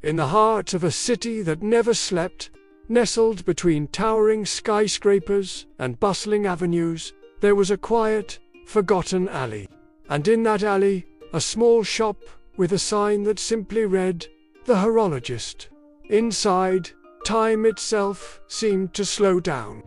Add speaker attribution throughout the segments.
Speaker 1: In the heart of a city that never slept, nestled between towering skyscrapers and bustling avenues, there was a quiet, forgotten alley. And in that alley, a small shop with a sign that simply read, "The Horologist." Inside, time itself seemed to slow down.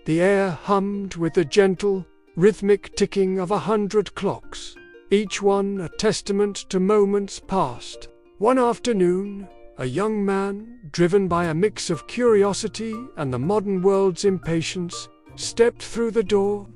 Speaker 1: The air hummed with the gentle, rhythmic ticking of 100 clocks, each one a testament to moments past. One afternoon, a young man, driven by a mix of curiosity and the modern world's impatience, stepped through the door.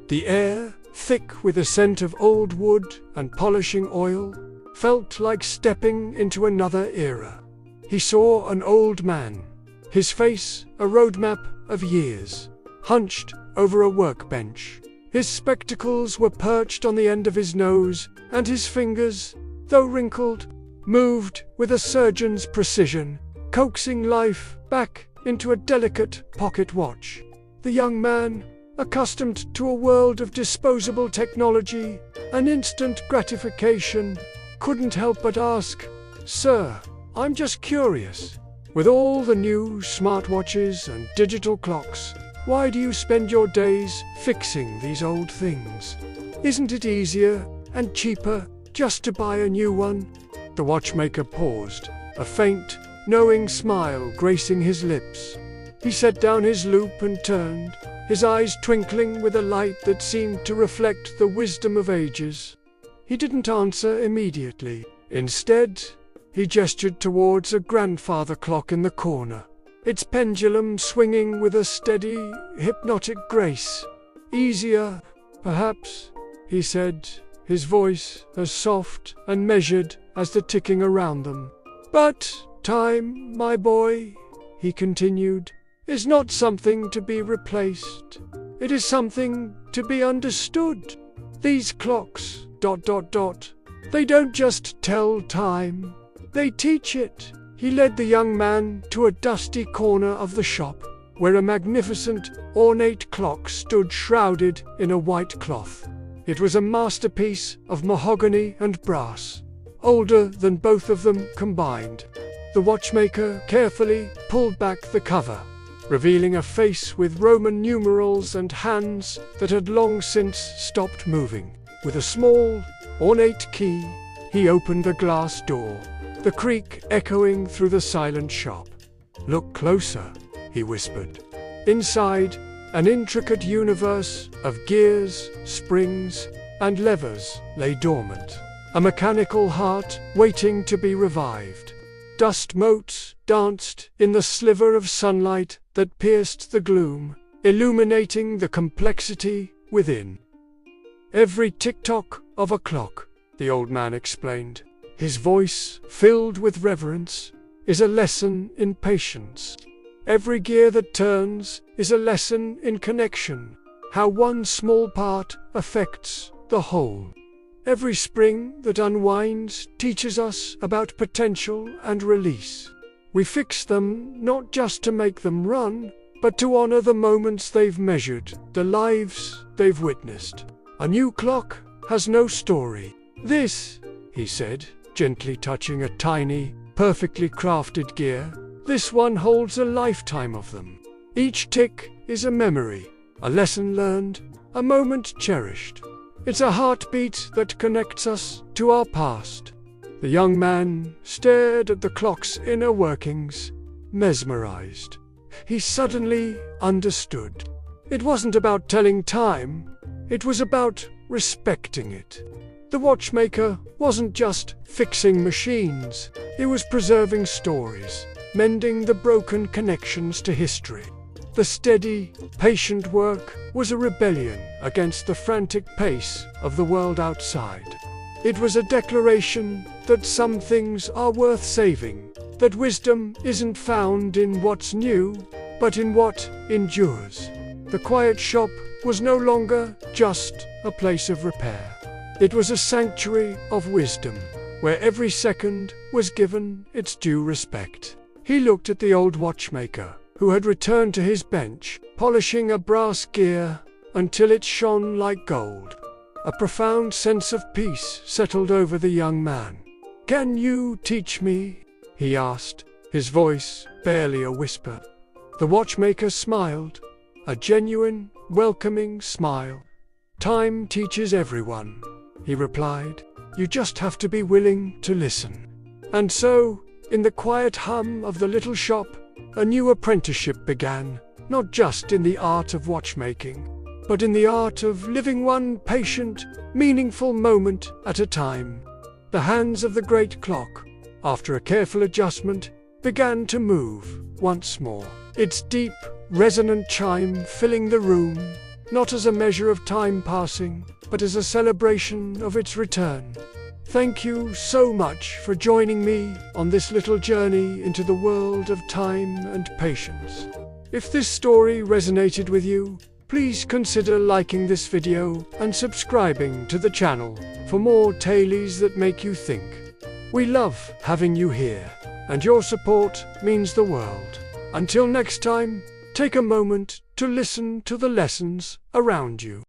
Speaker 1: The air, thick with the scent of old wood and polishing oil, felt like stepping into another era. He saw an old man, his face a roadmap of years, hunched over a workbench. His spectacles were perched on the end of his nose, and his fingers, though wrinkled, moved with a surgeon's precision, coaxing life back into a delicate pocket watch. The young man, accustomed to a world of disposable technology and instant gratification, couldn't help but ask, "Sir, I'm just curious. With all the new smartwatches and digital clocks, why do you spend your days fixing these old things? Isn't it easier and cheaper just to buy a new one?" The watchmaker paused, a faint, knowing smile gracing his lips. He set down his loop and turned, his eyes twinkling with a light that seemed to reflect the wisdom of ages. He didn't answer immediately. Instead, he gestured towards a grandfather clock in the corner, its pendulum swinging with a steady, hypnotic grace. "Easier, perhaps," he said, his voice as soft and measured as the ticking around them. "But time, my boy," he continued, "is not something to be replaced. It is something to be understood. These clocks, ... they don't just tell time, they teach it." He led the young man to a dusty corner of the shop, where a magnificent, ornate clock stood shrouded in a white cloth. It was a masterpiece of mahogany and brass, older than both of them combined. The watchmaker carefully pulled back the cover, revealing a face with Roman numerals and hands that had long since stopped moving. With a small, ornate key, he opened the glass door, the creak echoing through the silent shop. "Look closer," he whispered. Inside, an intricate universe of gears, springs, and levers lay dormant, a mechanical heart waiting to be revived. Dust motes danced in the sliver of sunlight that pierced the gloom, illuminating the complexity within. "Every tick-tock of a clock," the old man explained, his voice filled with reverence, "is a lesson in patience. Every gear that turns is a lesson in connection, how one small part affects the whole. Every spring that unwinds teaches us about potential and release. We fix them not just to make them run, but to honor the moments they've measured, the lives they've witnessed. A new clock has no story. This," he said, gently touching a tiny, perfectly crafted gear, "this one holds a lifetime of them. Each tick is a memory, a lesson learned, a moment cherished. It's a heartbeat that connects us to our past." The young man stared at the clock's inner workings, mesmerized. He suddenly understood. It wasn't about telling time, it was about respecting it. The watchmaker wasn't just fixing machines, he was preserving stories, mending the broken connections to history. The steady, patient work was a rebellion against the frantic pace of the world outside. It was a declaration that some things are worth saving, that wisdom isn't found in what's new, but in what endures. The quiet shop was no longer just a place of repair. It was a sanctuary of wisdom, where every second was given its due respect. He looked at the old watchmaker, who had returned to his bench, polishing a brass gear until it shone like gold. A profound sense of peace settled over the young man. "Can you teach me?" he asked, his voice barely a whisper. The watchmaker smiled, a genuine, welcoming smile. "Time teaches everyone," he replied. "You just have to be willing to listen." And so, in the quiet hum of the little shop, a new apprenticeship began, not just in the art of watchmaking, but in the art of living one patient, meaningful moment at a time. The hands of the great clock, after a careful adjustment, began to move once more, its deep, resonant chime filling the room, not as a measure of time passing, but as a celebration of its return. Thank you so much for joining me on this little journey into the world of time and patience. If this story resonated with you, please consider liking this video and subscribing to the channel for more tales that make you think. We love having you here, and your support means the world. Until next time, take a moment to listen to the lessons around you.